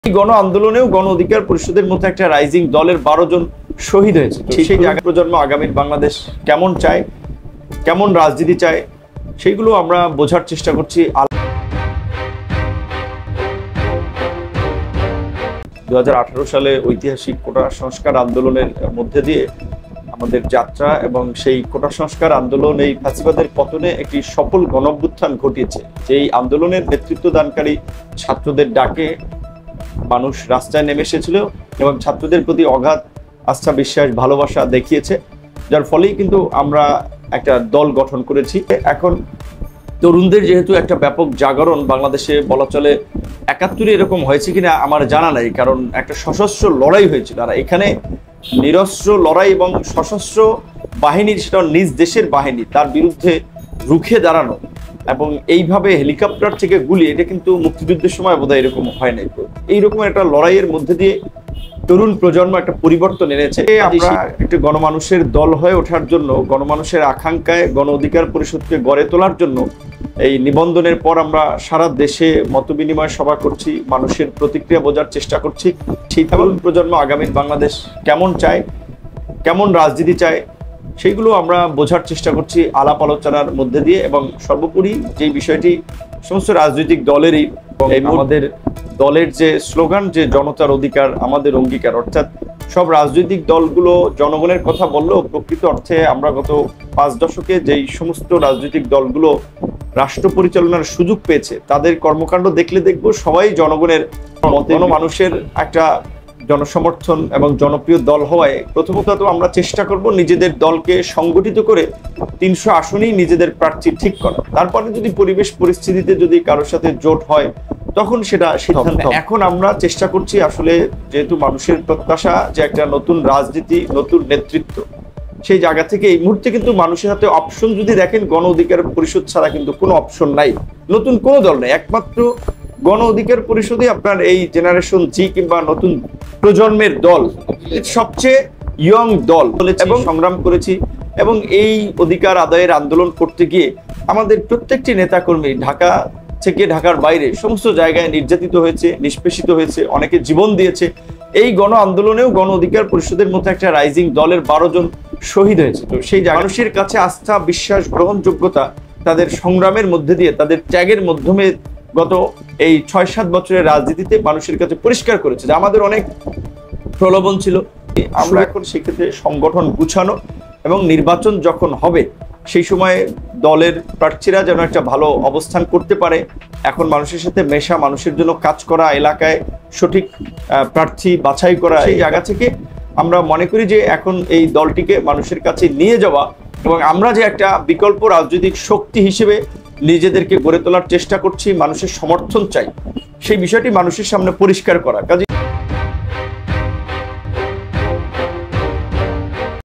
গণ আন্দোলনেও গণ অধিকার পরিষদের মধ্যে একটা রাইজিং দলের 12 জন শহীদ হয়েছে। সেই জায়গা প্রজন্ম আগামীর বাংলাদেশ কেমন চায়, কেমন রাজনীতি চায়, সেইগুলো আমরা বোঝার চেষ্টা করছি। 2018 সালে ঐতিহাসিক কোটা সংস্কার আন্দোলনের মধ্যে দিয়ে আমাদের যাত্রা এবং সেই কোটা সংস্কার আন্দোলন এই ফ্যাসিবাদের পতনে একটি সফল গণঅভ্যুত্থান ঘটিয়েছে। যেই আন্দোলনের নেতৃত্ব দানকারী ছাত্রদের ডাকে মানুষ রাস্তায় নেমে এসেছিল এবং ছাত্রদের প্রতি অগাধ আস্থা, বিশ্বাস, ভালোবাসা দেখিয়েছে, যার ফলেই কিন্তু আমরা একটা দল গঠন করেছি। এখন তরুণদের যেহেতু একটা ব্যাপক জাগরণ বাংলাদেশে, বলা চলে 71 এরকম হয়েছে কিনা আমার জানা নাই, কারণ একটা সশস্ত্র লড়াই হয়েছিল। আর এখানে নিরস্ত্র লড়াই এবং সশস্ত্র বাহিনীর, সেটা নিজ দেশের বাহিনী, তার বিরুদ্ধে রুখে দাঁড়ানো এবং এইভাবে হেলিকপ্টার থেকে গুলি, এটা কিন্তু মুক্তিযুদ্ধের সময় বোধহয় এরকম হয় নাই। এইরকম একটা লড়াইয়ের মধ্যে দিয়ে তরুণ প্রজন্ম একটা পরিবর্তন এনেছে। আমরা একটা গণমানুষের দল হয়ে ওঠার জন্য, গণমানুষের আকাঙ্ক্ষায় গণ অধিকার পরিষদকে গড়ে তোলার জন্য এই নিবন্ধনের পর আমরা সারা দেশে মতবিনিময় সভা করছি, মানুষের প্রতিক্রিয়া বোঝার চেষ্টা করছি। সেই তরুণ প্রজন্ম আগামীর বাংলাদেশ কেমন চায়, কেমন রাজনীতি চায়, সেইগুলো আমরা বোঝার চেষ্টা করছি আলাপ আলোচনার মধ্যে দিয়ে। এবং সর্বোপরি যে বিষয়টি সমস্ত রাজনৈতিক দলেরই, আমাদের দলের যে স্লোগান, যে জনতার অধিকার আমাদের অঙ্গীকার, অর্থাৎ সব রাজনৈতিক দলগুলো জনগণের কথা বললেও প্রকৃত অর্থে আমরা গত 5 দশকে যেই সমস্ত রাজনৈতিক দলগুলো রাষ্ট্র পরিচালনার সুযোগ পেয়েছে, তাদের কর্মকাণ্ড দেখলে দেখবো সবাই জনগণের মানুষের একটা জনসমর্থন এবং জনপ্রিয় দল হওয়ায় প্রথমত আমরা চেষ্টা করব নিজেদের দলকে সংগঠিত করে 300 আসনেই নিজেদের প্রার্থী ঠিক করা। তারপরে যদি পরিবেশ পরিস্থিতিতে যদি কারোর সাথে জোট হয় তখন সেটা সিদ্ধান্ত। এখন আমরা চেষ্টা করছি আসলে, যেহেতু মানুষের প্রত্যাশা যে একটা নতুন রাজনীতি, নতুন নেতৃত্ব, সেই জায়গা থেকে এই মুহূর্তে কিন্তু মানুষের হাতে অপশন যদি দেখেন, গণ অধিকার পরিষদ ছাড়া কিন্তু কোনো অপশন নাই, নতুন কোনো দল নেই। একমাত্র গণ অধিকার পরিষদে আপনার এই জেনারেশন জি কিংবা নতুন প্রজন্মের দল, সবচেয়ে ইয়ং দল এবং সংগ্রাম করেছি। এবং এই অধিকার আদায়ের আন্দোলন করতে গিয়ে আমাদের প্রত্যেকটি নেতাকর্মী ঢাকা থেকে ঢাকার বাইরে সমস্ত জায়গায় নির্যাতিত হয়েছে, নিষ্পেষিত হয়েছে, অনেকে জীবন দিয়েছে। এই গণ আন্দোলনেও গণ অধিকার পরিষদের মধ্যে একটা রাইজিং দলের 12 জন শহীদ হয়েছে। তো সেই মানুষের কাছে আস্থা, বিশ্বাস, গ্রহণযোগ্যতা তাদের সংগ্রামের মধ্যে দিয়ে, তাদের ত্যাগের মাধ্যমে গত এই 6-7 বছরের রাজনীতিতে মানুষের কাছে পরিষ্কার করেছে যে আমাদের অনেক প্রলোভন ছিল। আমরা এখন সেক্ষেত্রে সংগঠন গুছানো এবং নির্বাচন যখন হবে সেই সময় দলের প্রার্থীরা যেন একটা ভালো অবস্থান করতে পারে, এখন মানুষের সাথে মেশা, মানুষের জন্য কাজ করা, এলাকায় সঠিক প্রার্থী বাছাই করা, এই জায়গা থেকে আমরা মনে করি যে এখন এই দলটিকে মানুষের কাছে নিয়ে যাওয়া এবং আমরা যে একটা বিকল্প রাজনৈতিক শক্তি হিসেবে নিজেদেরকে গড়ে তোলার চেষ্টা করছি, মানুষের সমর্থন চাই, সেই বিষয়টি মানুষের সামনে পরিষ্কার করা। কাজে